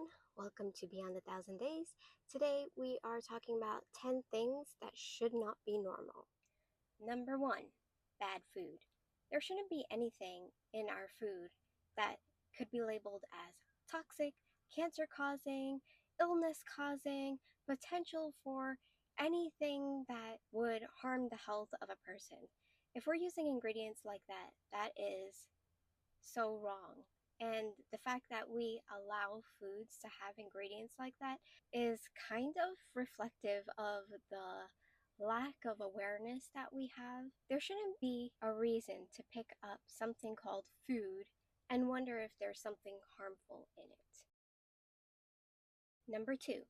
everyone. Welcome to Beyond a Thousand Days. Today we are talking about 10 things that should not be normal. Number one, bad food. There shouldn't be anything in our food that could be labeled as toxic, cancer causing, illness causing, potential for anything that would harm the health of a person. If we're using ingredients like that, that is so wrong. And the fact that we allow foods to have ingredients like that is kind of reflective of the lack of awareness that we have. There shouldn't be a reason to pick up something called food and wonder if there's something harmful in it. Number two,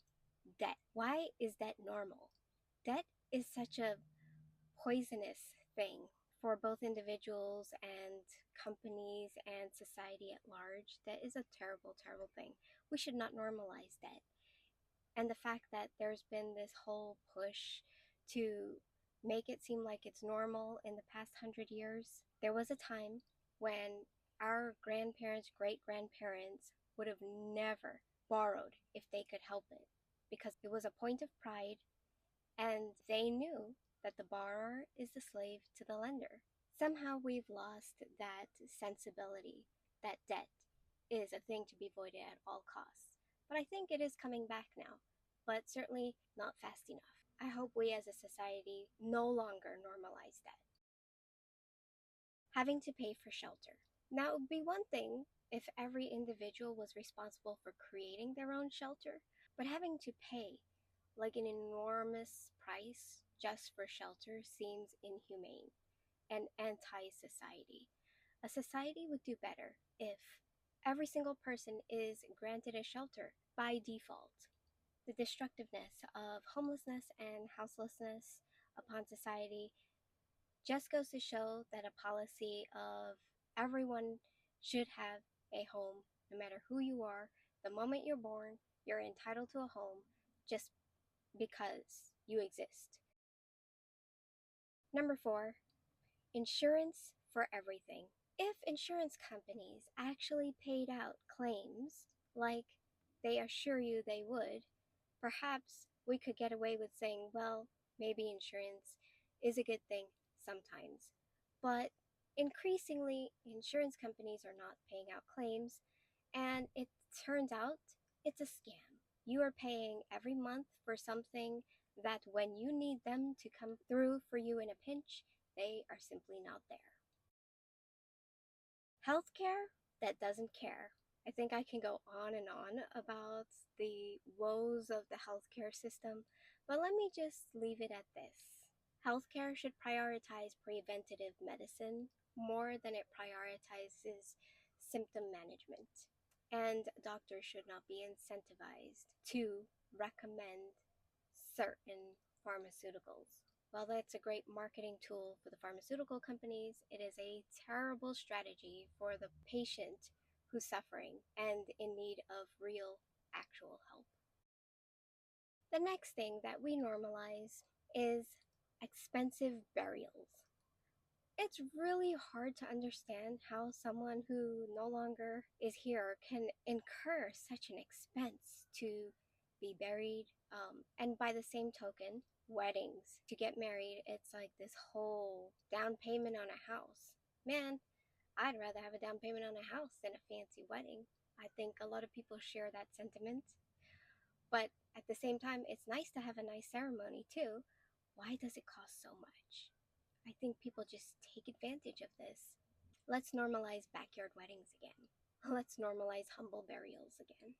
debt. Why is debt normal? Debt is such a poisonous thing for both individuals and companies and society at large. That is a terrible, terrible thing. We should not normalize that. And the fact that there's been this whole push to make it seem like it's normal in the past 100 years. There was a time when our grandparents, great grandparents would have never borrowed if they could help it because it was a point of pride and they knew that the borrower is the slave to the lender. Somehow we've lost that sensibility that debt is a thing to be avoided at all costs. But I think it is coming back now, but certainly not fast enough. I hope we as a society no longer normalize that. Having to pay for shelter. Now, it would be one thing if every individual was responsible for creating their own shelter, but having to pay like an enormous price just for shelter seems inhumane and anti-society. A society would do better if every single person is granted a shelter by default. The destructiveness of homelessness and houselessness upon society just goes to show that a policy of everyone should have a home, no matter who you are. The moment you're born, you're entitled to a home just because you exist. Number four, insurance for everything. If insurance companies actually paid out claims like they assure you they would, perhaps we could get away with saying, well, maybe insurance is a good thing sometimes. But increasingly, insurance companies are not paying out claims, and it turns out it's a scam. You are paying every month for something that when you need them to come through for you in a pinch, they are simply not there. Healthcare that doesn't care. I think I can go on and on about the woes of the healthcare system, but let me just leave it at this. Healthcare should prioritize preventative medicine more than it prioritizes symptom management. And doctors should not be incentivized to recommend certain pharmaceuticals. While that's a great marketing tool for the pharmaceutical companies, it is a terrible strategy for the patient who's suffering and in need of real, actual help. The next thing that we normalize is expensive burials. It's really hard to understand how someone who no longer is here can incur such an expense to be buried. And by the same token, weddings, to get married, it's like this whole down payment on a house. Man, I'd rather have a down payment on a house than a fancy wedding. I think a lot of people share that sentiment. But at the same time, it's nice to have a nice ceremony too. Why does it cost so much? I think people just take advantage of this. Let's normalize backyard weddings again. Let's normalize humble burials again.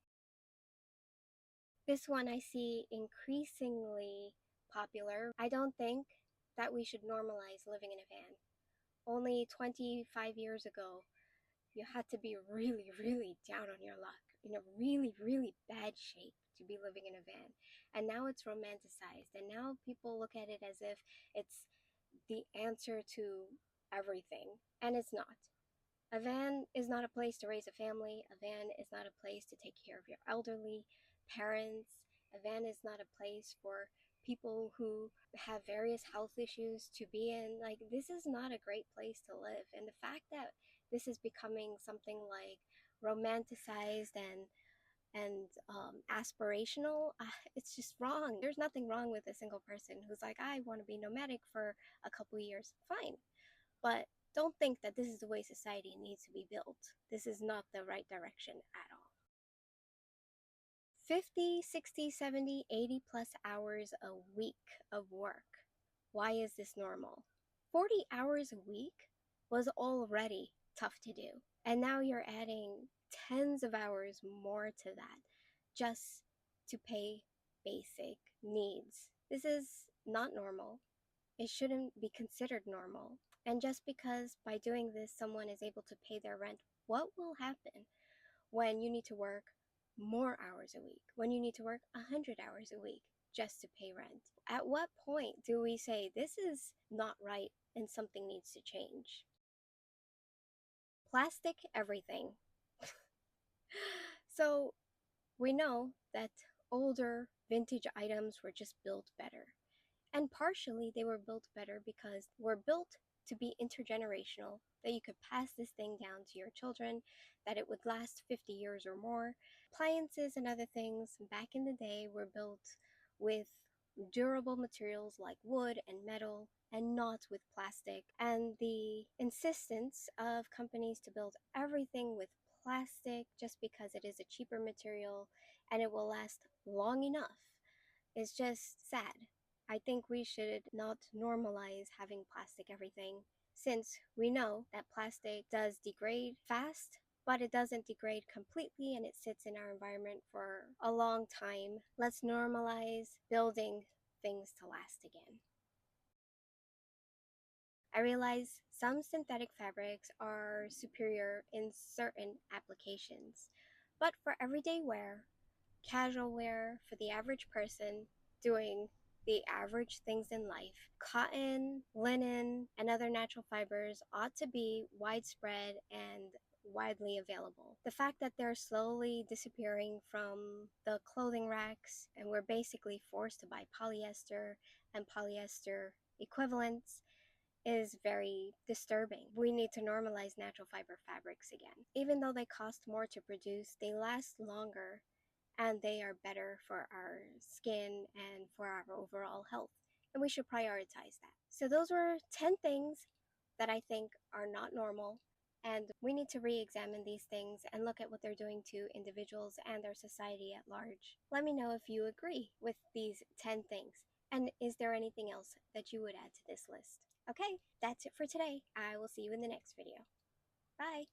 This one I see increasingly popular. I don't think that we should normalize living in a van. Only 25 years ago, you had to be really, really down on your luck, in a really, really bad shape to be living in a van. And now it's romanticized. And now people look at it as if it's the answer to everything. And it's not. A van is not a place to raise a family. A van is not a place to take care of your elderly parents. A van is not a place for people who have various health issues to be in. Like, this is not a great place to live. And the fact that this is becoming something like romanticized and and aspirational, it's just wrong. There's nothing wrong with a single person who's like, I want to be nomadic for a couple years. Fine. But don't think that this is the way society needs to be built. This is not the right direction at all. 50, 60, 70, 80 plus hours a week of work. Why is this normal? 40 hours a week was already tough to do. And now you're adding tens of hours more to that just to pay basic needs. This is not normal. It shouldn't be considered normal. And just because by doing this someone is able to pay their rent, what will happen when you need to work more hours a week, when you need to work 100 hours a week just to pay rent? At what point do we say this is not right and something needs to change? Plastic everything. So we know that older vintage items were just built better. And partially they were built better because were built to be intergenerational, that you could pass this thing down to your children, that it would last 50 years or more. Appliances and other things back in the day were built with durable materials like wood and metal and not with plastic. And the insistence of companies to build everything with plastic just because it is a cheaper material and it will last long enough is just sad. I think we should not normalize having plastic everything, since we know that plastic does degrade fast, but it doesn't degrade completely and it sits in our environment for a long time. Let's normalize building things to last again. I realize some synthetic fabrics are superior in certain applications, but for everyday wear, casual wear, for the average person doing the average things in life, cotton, linen, and other natural fibers ought to be widespread and widely available. The fact that they're slowly disappearing from the clothing racks and we're basically forced to buy polyester and polyester equivalents is very disturbing. We need to normalize natural fiber fabrics again. Even though they cost more to produce, they last longer and they are better for our skin and for our overall health. And we should prioritize that. So, those were 10 things that I think are not normal. And we need to re examine these things and look at what they're doing to individuals and our society at large. Let me know if you agree with these 10 things. And is there anything else that you would add to this list? Okay, that's it for today. I will see you in the next video. Bye.